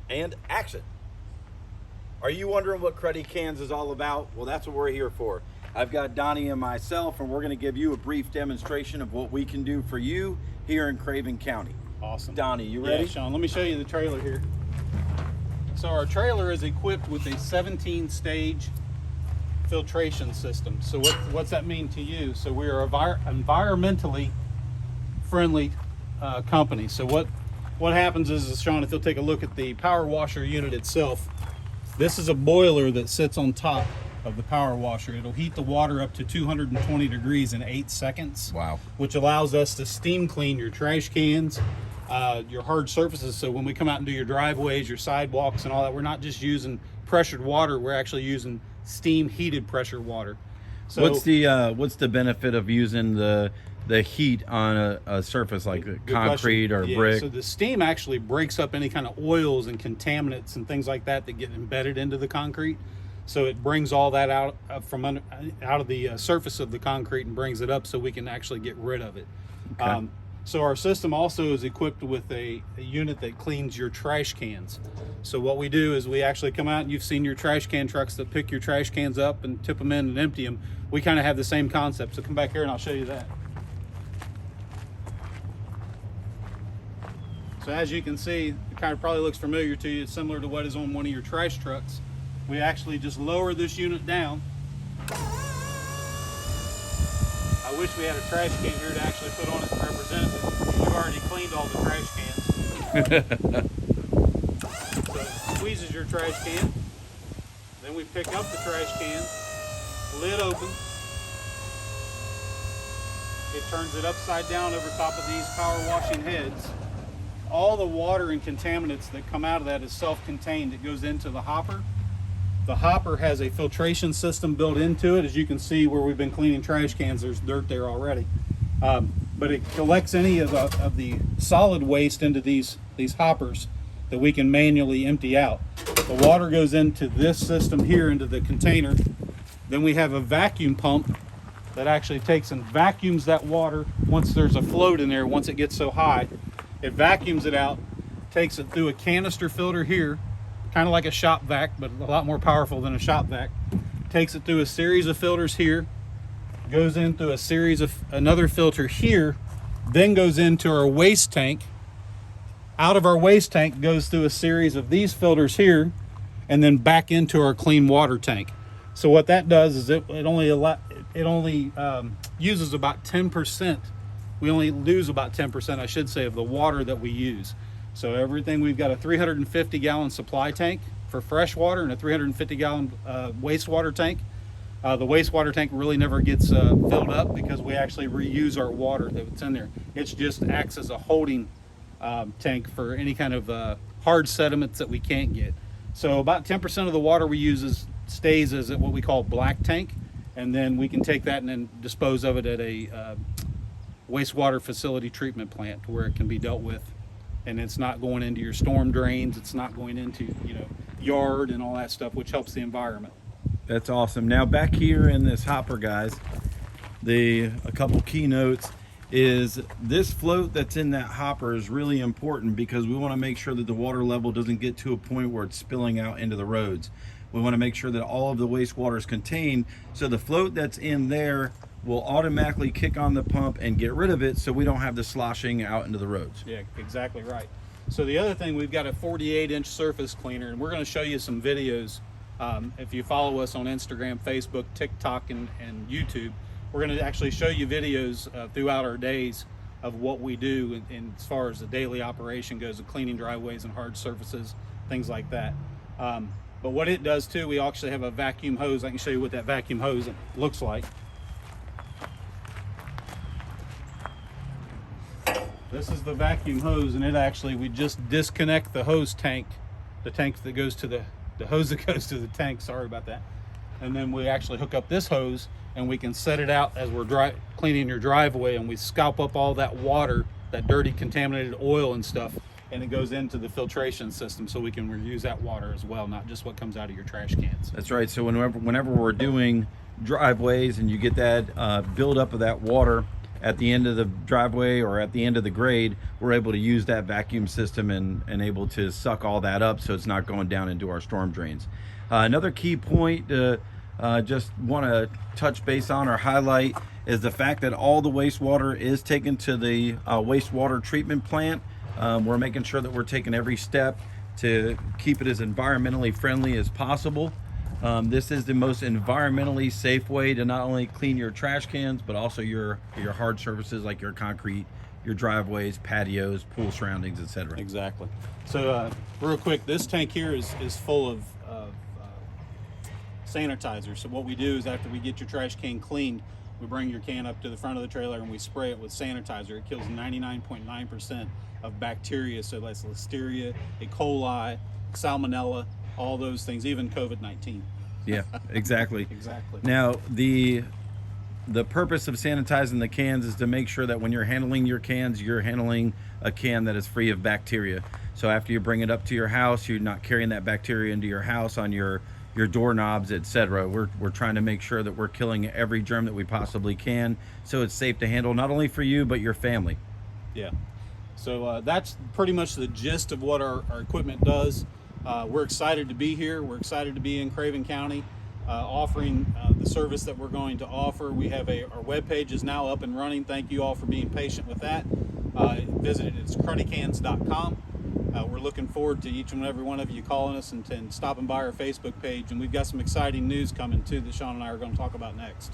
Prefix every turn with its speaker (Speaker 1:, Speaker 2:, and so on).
Speaker 1: and action. Are you wondering what Cruddy Cans is all about? Well, that's what we're here for. I've got Donnie and myself, and we're going to give you a brief demonstration of what we can do for you here in Craven County.
Speaker 2: Awesome.
Speaker 1: Donnie, you ready?
Speaker 2: Yeah, Sean, let me show you the trailer here. So our trailer is equipped with a 17-stage filtration system. So what's that mean to you? So we're an environmentally friendly company. So what happens is, Sean, if you'll take a look at the power washer unit itself, this is a boiler that sits on top of the power washer. It'll heat the water up to 220 degrees in 8 seconds.
Speaker 1: Wow.
Speaker 2: Which allows us to steam clean your trash cans, your hard surfaces. So when we come out and do your driveways, your sidewalks and all that, we're not just using pressured water, we're actually using steam heated pressure water. So
Speaker 1: what's the benefit of using the heat on a surface like concrete or brick?
Speaker 2: So the steam actually breaks up any kind of oils and contaminants and things like that get embedded into the concrete. So it brings all that out of the surface of the concrete and brings it up so we can actually get rid of it.
Speaker 1: Okay.
Speaker 2: So our system also is equipped with a unit that cleans your trash cans. So what we do is we actually come out, and you've seen your trash can trucks that pick your trash cans up and tip them in and empty them. We kind of have the same concept. So come back here and I'll show you that. So as you can see, it kind of probably looks familiar to you. It's similar to what is on one of your trash trucks. We actually just lower this unit down. I wish we had a trash can here to actually put on it and represent it, but you've already cleaned all the trash cans. So it squeezes your trash can. Then we pick up the trash can, lid open. It turns it upside down over top of these power washing heads. All the water and contaminants that come out of that is self-contained. It goes into the hopper. The hopper has a filtration system built into it. As you can see where we've been cleaning trash cans, there's dirt there already. But it collects any of the solid waste into these hoppers that we can manually empty out. The water goes into this system here, into the container. Then we have a vacuum pump that actually takes and vacuums that water once there's a float in there. Once it gets so high, it vacuums it out, takes it through a canister filter here, kind of like a shop vac, but a lot more powerful than a shop vac. Takes it through a series of filters here, goes in through a series of another filter here, then goes into our waste tank. Out of our waste tank goes through a series of these filters here, and then back into our clean water tank. So what that does is it only uses about 10%. We only lose about 10%, I should say, of the water that we use. So everything, we've got a 350 gallon supply tank for fresh water and a 350 gallon wastewater tank. The wastewater tank really never gets filled up because we actually reuse our water that's in there. It just acts as a holding tank for any kind of hard sediments that we can't get. So about 10% of the water we use stays as what we call black tank, and then we can take that and then dispose of it at a wastewater facility treatment plant where it can be dealt with, and it's not going into your storm drains, it's not going into yard and all that stuff, which helps the environment.
Speaker 1: That's awesome. Now back here in this hopper, guys, a couple key notes is this float that's in that hopper is really important because we want to make sure that the water level doesn't get to a point where it's spilling out into the roads. We want to make sure that all of the wastewater is contained, so the float that's in there will automatically kick on the pump and get rid of it so we don't have the sloshing out into the roads.
Speaker 2: Yeah, exactly right. So the other thing, we've got a 48-inch surface cleaner, and we're going to show you some videos. If you follow us on Instagram, Facebook, TikTok, and YouTube, we're going to actually show you videos throughout our days of what we do in as far as the daily operation goes, of cleaning driveways and hard surfaces, things like that. But what it does too, we actually have a vacuum hose. I can show you what that vacuum hose looks like. This is the vacuum hose, and it actually, we just disconnect the hose tank, the tank that goes to the hose that goes to the tank, sorry about that. And then we actually hook up this hose, and we can set it out as we're cleaning your driveway, and we scalp up all that water, that dirty contaminated oil and stuff, and it goes into the filtration system so we can reuse that water as well, not just what comes out of your trash cans.
Speaker 1: That's right. So whenever we're doing driveways and you get that buildup of that water at the end of the driveway or at the end of the grade, we're able to use that vacuum system and able to suck all that up so it's not going down into our storm drains. Another key point just want to touch base on or highlight is the fact that all the wastewater is taken to the wastewater treatment plant. We're making sure that we're taking every step to keep it as environmentally friendly as possible. This is the most environmentally safe way to not only clean your trash cans, but also your hard surfaces like your concrete, your driveways, patios, pool surroundings, etc.
Speaker 2: Exactly. So real quick, this tank here is full of sanitizer. So what we do is after we get your trash can cleaned, we bring your can up to the front of the trailer and we spray it with sanitizer. It kills 99.9% of bacteria. So that's Listeria, E. coli, Salmonella, all those things, even COVID-19.
Speaker 1: Yeah, exactly.
Speaker 2: Exactly.
Speaker 1: Now, the purpose of sanitizing the cans is to make sure that when you're handling your cans, you're handling a can that is free of bacteria. So after you bring it up to your house, you're not carrying that bacteria into your house on your doorknobs, etc. We're trying to make sure that we're killing every germ that we possibly can, so it's safe to handle not only for you but your family.
Speaker 2: Yeah. So that's pretty much the gist of what our equipment does. We're excited to be here. We're excited to be in Craven County, offering the service that we're going to offer. We have our webpage is now up and running. Thank you all for being patient with that. Visit it. It's cruddicans.com. We're looking forward to each and every one of you calling us and stopping by our Facebook page. And we've got some exciting news coming too that Sean and I are going to talk about next.